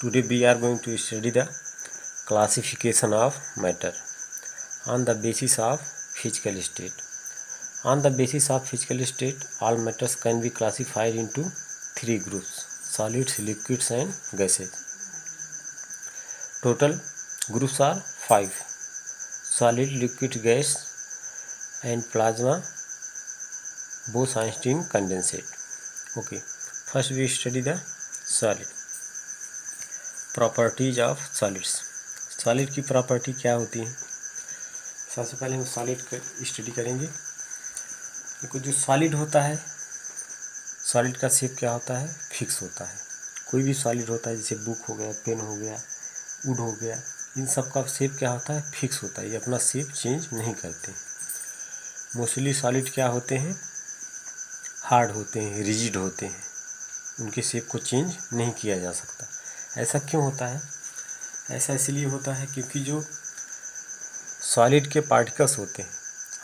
Today we are going to study the classification of matter on the basis of physical state. On the basis of physical state, all matters can be classified into three groups: solids, liquids and gases. Total groups are 5: solid, liquid, gas and plasma, Bose-Einstein condensate. Okay, first we study the solid. Properties of solids. Solid की property क्या होती है? सबसे पहले हम solid का study करेंगे। देखो, जो सॉलिड होता है, सॉलिड का शेप क्या होता है? फिक्स होता है। कोई भी सॉलिड होता है, जैसे बुक हो गया, पेन हो गया, वुड हो गया, इन सब का शेप क्या होता है? फिक्स होता है। ये अपना शेप चेंज नहीं करते। मोस्टली सॉलिड क्या होते हैं? हार्ड होते हैं, रिजिड होते हैं, उनके शेप को चेंज नहीं किया जा सकता। ऐसा क्यों होता है? ऐसा इसलिए होता है क्योंकि जो सॉलिड के पार्टिकल्स होते हैं,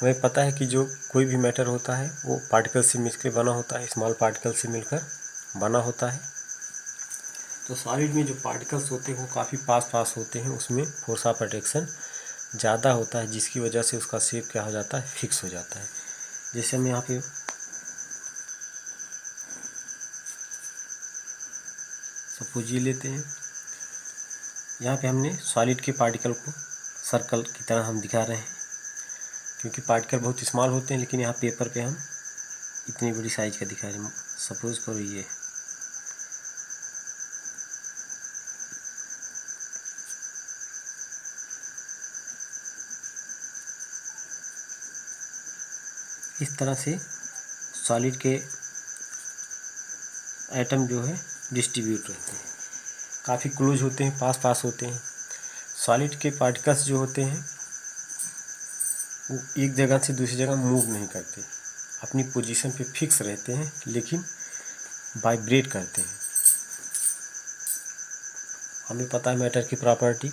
हमें पता है कि जो कोई भी मैटर होता है वो पार्टिकल से मिलकर बना होता है, स्मॉल पार्टिकल से मिलकर बना होता है। तो सॉलिड में जो पार्टिकल्स होते हैं वो काफ़ी पास होते हैं, उसमें फोर्स ऑफ अट्रैक्शन ज़्यादा होता है, जिसकी वजह से उसका शेप क्या हो जाता है? फिक्स हो जाता है। जैसे हम यहाँ पे सपोज ये लेते हैं, यहाँ पे हमने सॉलिड के पार्टिकल को सर्कल की तरह हम दिखा रहे हैं, क्योंकि पार्टिकल बहुत स्मॉल होते हैं, लेकिन यहाँ पेपर पे हम इतनी बड़ी साइज का दिखा रहे हैं। सपोज करो ये इस तरह से सॉलिड के एटम जो है डिस्ट्रीब्यूट रहते हैं, काफ़ी क्लोज होते हैं, पास होते हैं। सॉलिड के पार्टिकल्स जो होते हैं वो एक जगह से दूसरी जगह मूव नहीं करते, अपनी पोजीशन पे फिक्स रहते हैं, लेकिन वाइब्रेट करते हैं। हमें पता है मैटर की प्रॉपर्टी,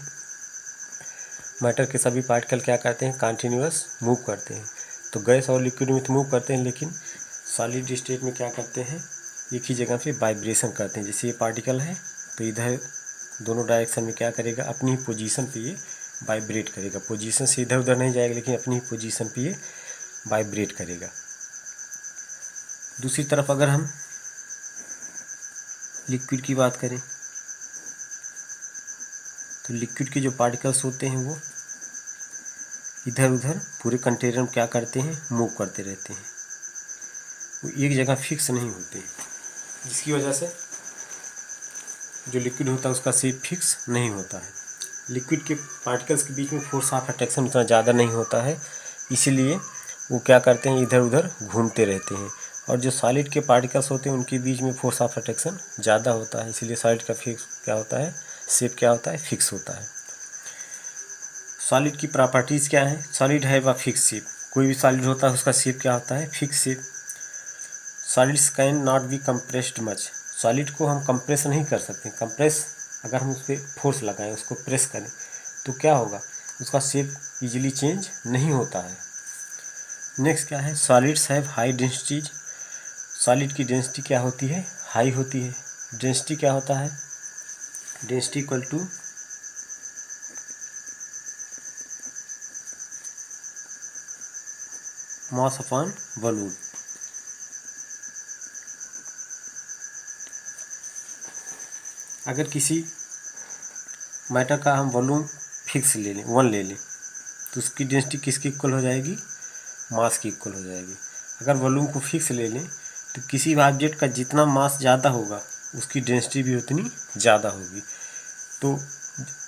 मैटर के सभी पार्टिकल क्या करते हैं? कंटिन्यूअस मूव करते हैं। तो गैस और लिक्विड में तो मूव करते हैं, लेकिन सॉलिड स्टेट में क्या करते हैं? एक ही जगह पे वाइब्रेशन करते हैं। जैसे ये पार्टिकल है तो इधर दोनों डायरेक्शन में क्या करेगा? अपनी ही पोजीशन पे ये वाइब्रेट करेगा। पोजीशन से इधर उधर नहीं जाएगा, लेकिन अपनी ही पोजीशन पे ये वाइब्रेट करेगा। दूसरी तरफ अगर हम लिक्विड की बात करें तो लिक्विड के जो पार्टिकल्स होते हैं वो इधर उधर पूरे कंटेनर में क्या करते हैं? मूव करते रहते हैं, वो एक जगह फिक्स नहीं होते, जिसकी वजह से जो लिक्विड होता है उसका शेप फिक्स नहीं होता है। लिक्विड के पार्टिकल्स के बीच में फोर्स ऑफ अट्रैक्शन उतना ज़्यादा नहीं होता है, इसीलिए वो क्या करते हैं? इधर उधर घूमते रहते हैं। और जो सॉलिड के पार्टिकल्स होते हैं उनके बीच में फोर्स ऑफ अट्रैक्शन ज़्यादा होता है, इसीलिए सॉलिड का फिक्स क्या होता है? शेप क्या होता है? फिक्स होता है। सॉलिड की प्रॉपर्टीज़ क्या है? सॉलिड है व फिक्स शेप। कोई भी सॉलिड होता है उसका शेप क्या होता है? Fix shape. Solids can not be compressed much. Solid को हम कंप्रेस नहीं कर सकते। कंप्रेस अगर हम उस पर फोर्स लगाएं, उसको प्रेस करें, तो क्या होगा? उसका शेप इजीली चेंज नहीं होता है। नेक्स्ट क्या है? Solids have high densities. Solid की डेंसिटी क्या होती है? हाई होती है। डेंसिटी क्या होता है? Density equal to mass upon volume. अगर किसी मैटर का हम वॉल्यूम फिक्स ले लें, 1 ले लें, तो उसकी डेंसिटी किसकी इक्वल हो जाएगी? मास की इक्वल हो जाएगी। अगर वॉल्यूम को फिक्स ले लें तो किसी भी ऑब्जेक्ट का जितना मास ज़्यादा होगा उसकी डेंसिटी भी उतनी ज़्यादा होगी। तो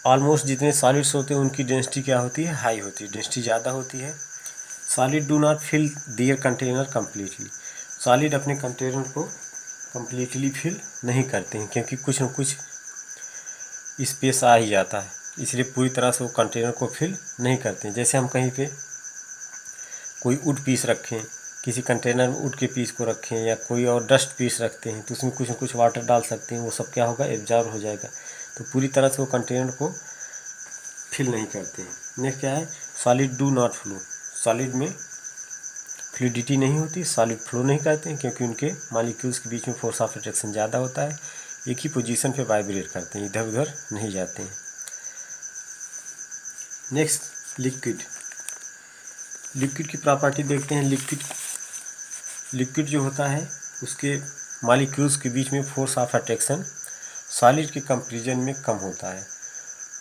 ऑलमोस्ट जितने सॉलिड्स होते हैं उनकी डेंसिटी क्या होती है? हाई होती है, डेंसिटी ज़्यादा होती है। Solid do not fill their container completely. Solid अपने कंटेनर को कम्प्लीटली फिल नहीं करते हैं, क्योंकि कुछ न कुछ स्पेस आ ही जाता है, इसलिए पूरी तरह से वो कंटेनर को फिल नहीं करते हैं। जैसे हम कहीं पे कोई वुड पीस रखें, किसी कंटेनर में वुड के पीस को रखें, या कोई और डस्ट पीस रखते हैं, तो उसमें कुछ न कुछ वाटर डाल सकते हैं, वो सब क्या होगा? एब्जॉर्ब हो जाएगा। तो पूरी तरह से वो कंटेनर को फिल नहीं करते हैं। नेक्स्ट क्या है? Solid do not flow. Solid में फ्लूइडिटी नहीं होती, सॉलिड फ्लो नहीं करते हैं, क्योंकि उनके मॉलिक्यूल्स के बीच में फोर्स ऑफ अट्रैक्शन ज़्यादा होता है, एक ही पोजीशन पे वाइब्रेट करते हैं, इधर उधर नहीं जाते हैं। Next liquid. लिक्विड की प्रॉपर्टी देखते हैं। लिक्विड जो होता है उसके मॉलिक्यूल्स के बीच में फोर्स ऑफ अट्रैक्शन सॉलिड के कंपैरिजन में कम होता है।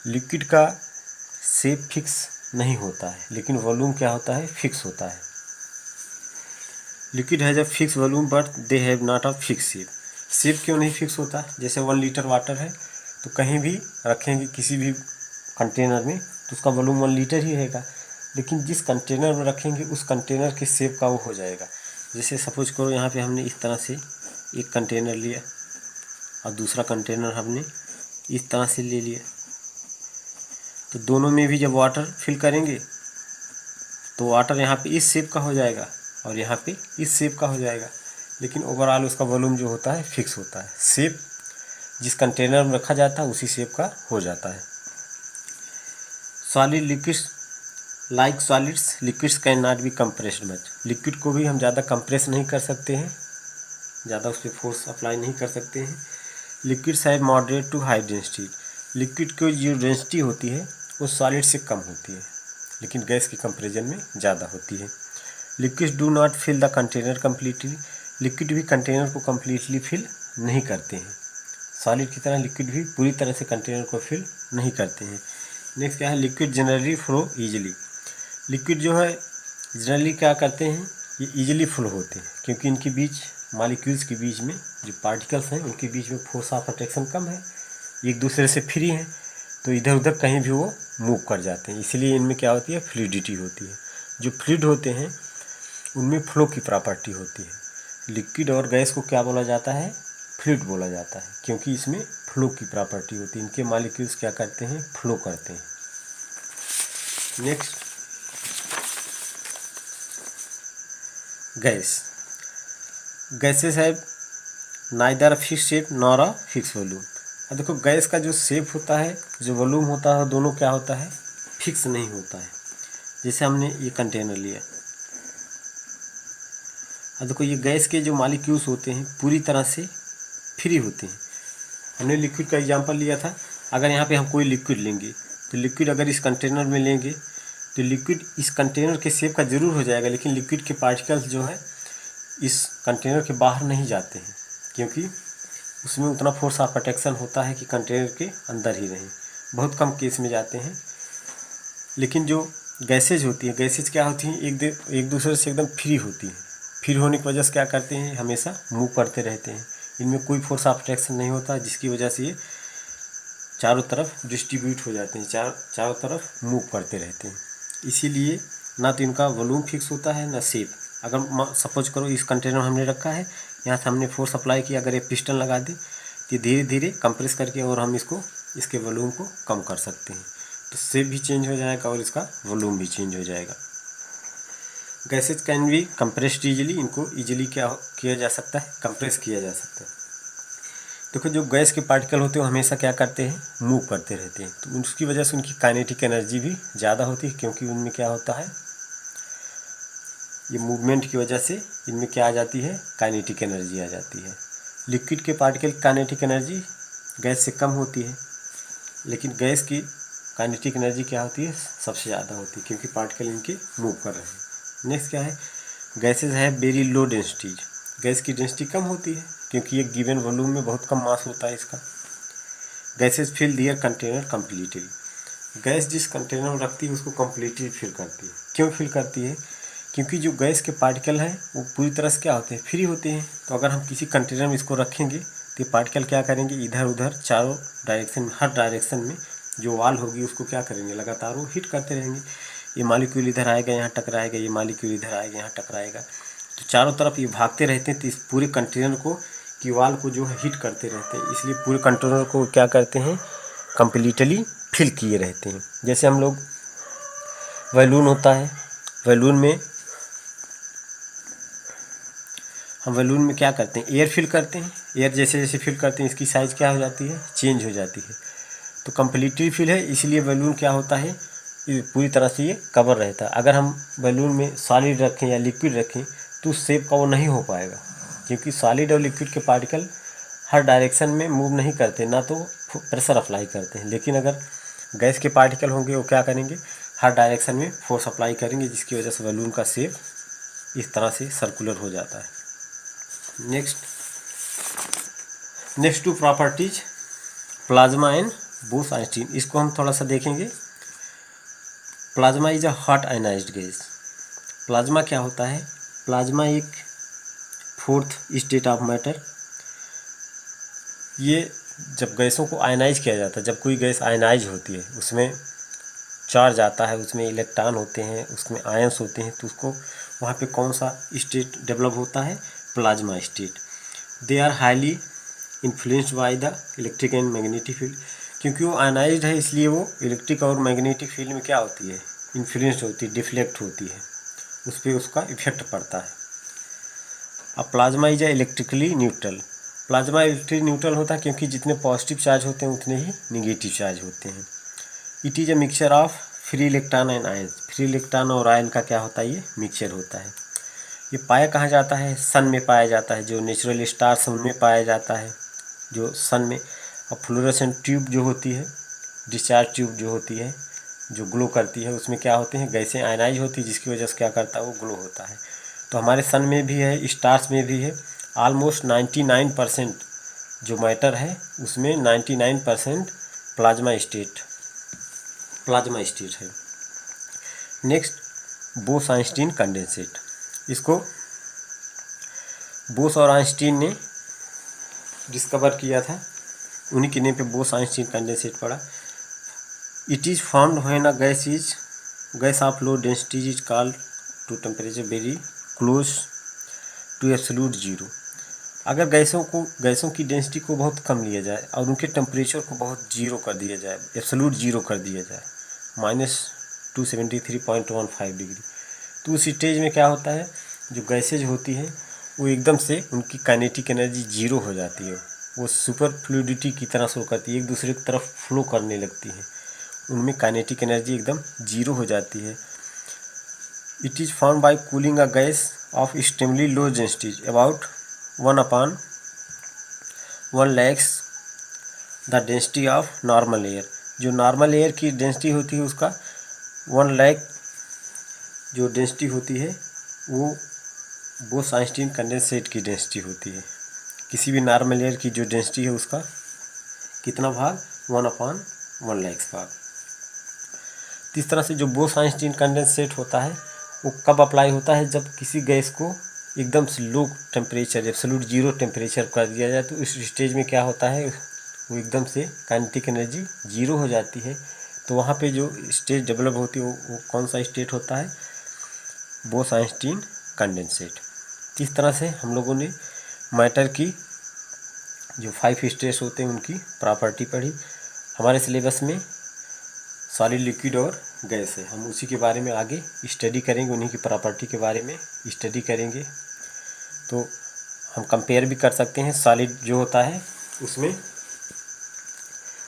लिक्विड का शेप फिक्स नहीं होता है, लेकिन वॉल्यूम क्या होता है, फिक्स होता है। Liquid has a fix volume but they have not a fix shape. Shape क्यों नहीं फिक्स होता? जैसे 1 लीटर वाटर है तो कहीं भी रखेंगे किसी भी कंटेनर में तो उसका वॉल्यूम 1 लीटर ही रहेगा, लेकिन जिस कंटेनर में रखेंगे उस कंटेनर के शेप का वो हो जाएगा। जैसे सपोज करो यहाँ पे हमने इस तरह से एक कंटेनर लिया और दूसरा कंटेनर हमने इस तरह से ले लिया, तो दोनों में भी जब वाटर फिल करेंगे तो वाटर यहाँ पे इस शेप का हो जाएगा और यहाँ पे इस शेप का हो जाएगा, लेकिन ओवरऑल उसका वॉल्यूम जो होता है फिक्स होता है। शेप जिस कंटेनर में रखा जाता है उसी शेप का हो जाता है। Solid liquids like solids liquids can not be compressed much. Liquid को भी हम ज़्यादा कंप्रेस नहीं कर सकते हैं, ज़्यादा उस पर फोर्स अप्लाई नहीं कर सकते हैं। Liquids have moderate to high density. Liquid की जो डेंसिटी होती है वो सॉलिड से कम होती है, लेकिन गैस के कंपैरिजन में ज़्यादा होती है। Liquids do not fill the container completely. Liquid भी कंटेनर को कम्प्लीटली फिल नहीं करते हैं। सॉलिड की तरह लिक्विड भी पूरी तरह से कंटेनर को फिल नहीं करते हैं। नेक्स्ट क्या है, liquid generally flow easily. Liquid जो है जनरली क्या करते हैं, ये ईजिली फ्लो होते हैं क्योंकि इनके बीच मॉलिक्यूल्स के बीच में जो पार्टिकल्स हैं उनके बीच में फोर्स ऑफ अट्रैक्शन कम है, एक दूसरे से फ्री हैं, तो इधर उधर कहीं भी वो मूव कर जाते हैं। इसलिए इनमें क्या होती है, फ्लूइडिटी होती है। जो फ्लूइड होते हैं उनमें फ्लो की प्रॉपर्टी होती है। लिक्विड और गैस को क्या बोला जाता है, फ्लूइड बोला जाता है, क्योंकि इसमें फ्लो की प्रॉपर्टी होती है। इनके मॉलिक्यूल्स क्या करते हैं, फ्लो करते हैं। Next gas. Gases have neither fix shape nor a fix volume. अब देखो गैस का जो शेप होता है, जो वॉल्यूम होता है, दोनों क्या होता है, फिक्स नहीं होता है। जैसे हमने ये कंटेनर लिया, अब देखो ये गैस के जो मॉलिक्यूल्स होते हैं पूरी तरह से फ्री होते हैं। हमने लिक्विड का एग्जांपल लिया था। अगर यहाँ पे हम कोई लिक्विड लेंगे तो लिक्विड अगर इस कंटेनर में लेंगे तो लिक्विड इस कंटेनर के शेप का ज़रूर हो जाएगा, लेकिन लिक्विड के पार्टिकल्स जो है इस कंटेनर के बाहर नहीं जाते हैं, क्योंकि उसमें उतना फोर्स ऑफ अट्रैक्शन होता है कि कंटेनर के अंदर ही रहें। बहुत कम केस में जाते हैं। लेकिन जो गैसेज होती हैं, गैसेज क्या होती हैं, एक दूसरे से एकदम फ्री होती हैं। फ्री होने की वजह से क्या करते हैं, हमेशा मूव करते रहते हैं। इनमें कोई फोर्स ऑफ अट्रैक्शन नहीं होता, जिसकी वजह से ये चारों तरफ डिस्ट्रीब्यूट हो जाते हैं, चारों तरफ मूव करते रहते हैं। इसीलिए ना तो इनका वॉल्यूम फिक्स होता है ना शेप। अगर सपोज करो इस कंटेनर हमने रखा है, यहाँ से हमने फोर्स अप्लाई किया, अगर ये पिस्टन लगा दे तो ये धीरे धीरे कंप्रेस करके और हम इसके वॉल्यूम को कम कर सकते हैं, तो शेप भी चेंज हो जाएगा और इसका वॉल्यूम भी चेंज हो जाएगा। Gases can be compressed easily. इनको ईजिली क्या किया जा सकता है, कंप्रेस किया जा सकता है। देखो जो गैस के पार्टिकल होते हैं वो हमेशा क्या करते हैं, मूव करते रहते हैं, तो उसकी वजह से उनकी काइनेटिक एनर्जी भी ज़्यादा होती है, क्योंकि उनमें क्या होता है, ये मूवमेंट की वजह से इनमें क्या आ जाती है, काइनेटिक एनर्जी आ जाती है। लिक्विड के पार्टिकल की काइनेटिक एनर्जी गैस से कम होती है, लेकिन गैस की काइनेटिक एनर्जी क्या होती है, सबसे ज़्यादा होती है, क्योंकि पार्टिकल इनके मूव कर रहे हैं। नेक्स्ट क्या है, गैसेज है वेरी लो डेंसिटीज। गैस की डेंसिटी कम होती है, क्योंकि एक गिवन वॉल्यूम में बहुत कम मास होता है इसका। गैसेज फिल दियर कंटेनर कम्प्लीटली। गैस जिस कंटेनर में रखती है उसको कम्प्लीटली फिल करती है। क्यों फिल करती है, क्योंकि जो गैस के पार्टिकल हैं वो पूरी तरह से क्या होते हैं, फ्री होते हैं। तो अगर हम किसी कंटेनर में इसको रखेंगे तो ये पार्टिकल क्या करेंगे, इधर उधर चारों डायरेक्शन में, हर डायरेक्शन में जो वॉल होगी उसको क्या करेंगे, लगातार वो हिट करते रहेंगे। ये मॉलिक्यूल इधर आएगा, यहाँ टकराएगा, ये मॉलिक्यूल इधर आएगा, यहाँ टकराएगा, तो चारों तरफ ये भागते रहते हैं। तो इस पूरे कंटेनर को की वॉल को जो है हिट करते रहते हैं, इसलिए पूरे कंटेनर को क्या करते हैं, कम्प्लीटली फिल किए रहते हैं। जैसे हम लोग बैलून होता है, बैलून में हम बैलून में क्या करते हैं, एयर फिल करते हैं। एयर जैसे जैसे फिल करते हैं इसकी साइज़ क्या हो जाती है, चेंज हो जाती है। तो कम्प्लीटली फिल है, इसलिए बैलून क्या होता है, पूरी तरह से ये कवर रहता है। अगर हम बैलून में सॉलिड रखें या लिक्विड रखें तो उस शेप का वो नहीं हो पाएगा, क्योंकि सॉलिड और लिक्विड के पार्टिकल हर डायरेक्शन में मूव नहीं करते, ना तो प्रेशर अप्लाई करते हैं। लेकिन अगर गैस के पार्टिकल होंगे वो क्या करेंगे, हर डायरेक्शन में फोर्स अप्लाई करेंगे, जिसकी वजह से बलून का शेप इस तरह से सर्कुलर हो जाता है। Next two properties plasma and Bose Einstein, इसको हम थोड़ा सा देखेंगे। Plasma is a hot ionised gas. Plasma क्या होता है, प्लाज्मा एक फोर्थ स्टेट ऑफ मैटर। ये जब गैसों को आयनाइज किया जाता है, जब कोई गैस आयनाइज होती है, उसमें चार्ज आता है, उसमें इलेक्ट्रॉन होते हैं, उसमें आयंस होते हैं, तो उसको वहाँ पे कौन सा स्टेट डेवलप होता है, plasma state. They are highly influenced by the electric and magnetic field. क्योंकि वो आयनाइज्ड है, इसलिए वो इलेक्ट्रिक और मैग्नेटिक फील्ड में क्या होती है, इन्फ्लुएंस होती है, डिफ्लेक्ट होती है, उस पर उसका इफेक्ट पड़ता है। अब plasma is electrically neutral. Plasma electric neutral होता है क्योंकि जितने पॉजिटिव चार्ज होते हैं उतने ही निगेटिव चार्ज होते हैं। It is a mixture of free electron and ion. Free electron और आयन का क्या होता है, ये मिक्सचर होता है। ये पाया कहाँ जाता है, सन में पाया जाता है, जो नेचुरल स्टार्स उनमें पाया जाता है, जो सन में। अब फ्लोरेसेंट ट्यूब जो होती है, डिस्चार्ज ट्यूब जो होती है, जो ग्लो करती है, उसमें क्या होते हैं, गैसें आयनाइज होती है, जिसकी वजह से क्या करता है, वो ग्लो होता है। तो हमारे सन में भी है, स्टार्स में भी है। ऑलमोस्ट 99% जो मैटर है उसमें 99% प्लाज्मा स्टेट है। Next Bose-Einstein condensate. इसको बोस और आइंस्टीन ने डिस्कवर किया था, उन्हीं के नेम पे बोस-आइंस्टीन कंडेंसेट पड़ा। It is formed when a gas of low density is cooled to temperature very close to absolute zero. अगर गैसों की डेंसिटी को बहुत कम लिया जाए और उनके टेम्परेचर को बहुत जीरो कर दिया जाए, एब्सोल्यूट जीरो कर दिया जाए, -273.15 डिग्री, तो उस स्टेज में क्या होता है, जो गैसेज होती है वो एकदम से उनकी काइनेटिक एनर्जी जीरो हो जाती है। वो सुपर फ्लूइडिटी की तरह शो करती है, एक दूसरे की तरफ फ्लो करने लगती है, उनमें काइनेटिक एनर्जी एकदम जीरो हो जाती है। It is found by cooling a gas of extremely low density about 1/1 lakhs the density of normal air. जो नॉर्मल एयर की डेंसिटी होती है उसका 1 लाख जो डेंसिटी होती है वो बोस-आइंस्टीन कंडेंसेट की डेंसिटी होती है। किसी भी नॉर्मल एयर की जो डेंसिटी है उसका कितना भाग, 1/1 लाख भाग। इस तरह से जो बोस-आइंस्टीन कंडेंसेट होता है वो कब अप्लाई होता है, जब किसी गैस को एकदम से low temperature, absolute zero temperature कर दिया जाए, तो इस स्टेज में क्या होता है, वो एकदम से काइनेटिक एनर्जी जीरो हो जाती है। तो वहाँ पे जो स्टेज डेवलप होती है वो कौन सा स्टेट होता है, बोस-आइंस्टीन कंडेंसेट। इस तरह से हम लोगों ने मैटर की जो 5 स्टेट्स होते हैं उनकी प्रॉपर्टी पढ़ी। हमारे सिलेबस में सॉलिड, लिक्विड और गैस है, हम उसी के बारे में आगे स्टडी करेंगे, उन्हीं की प्रॉपर्टी के बारे में स्टडी करेंगे। तो हम कंपेयर भी कर सकते हैं। सॉलिड जो होता है उसमें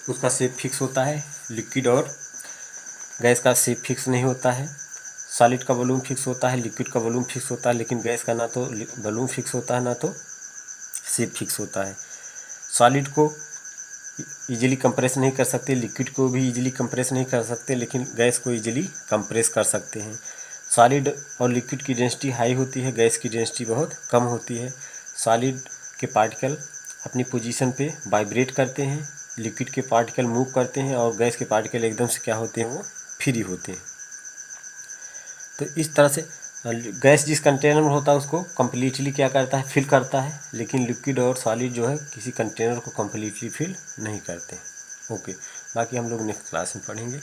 उसका शेप फिक्स होता है, लिक्विड और गैस का शेप फिक्स नहीं होता है। सॉलिड का वॉल्यूम फिक्स होता है, लिक्विड का वॉल्यूम फिक्स होता है, लेकिन गैस का ना तो वॉल्यूम फिक्स होता है ना तो शेप फिक्स होता है। सॉलिड को इजीली कंप्रेस नहीं कर सकते, लिक्विड को भी इजीली कंप्रेस नहीं कर सकते, लेकिन गैस को इजीली कंप्रेस कर सकते हैं। सॉलिड और लिक्विड की डेंसिटी हाई होती है, गैस की डेंसिटी बहुत कम होती है। सॉलिड के पार्टिकल अपनी पोजीशन पे वाइब्रेट करते हैं, लिक्विड के पार्टिकल मूव करते हैं और गैस के पार्टिकल एकदम से क्या होते हैं, वो फ्री होते हैं। तो इस तरह से गैस जिस कंटेनर में होता है उसको कम्प्लीटली क्या करता है, फिल करता है, लेकिन लिक्विड और सॉलिड जो है किसी कंटेनर को कम्प्लीटली फिल नहीं करते। ओके, बाकी हम लोग नेक्स्ट क्लास में पढ़ेंगे।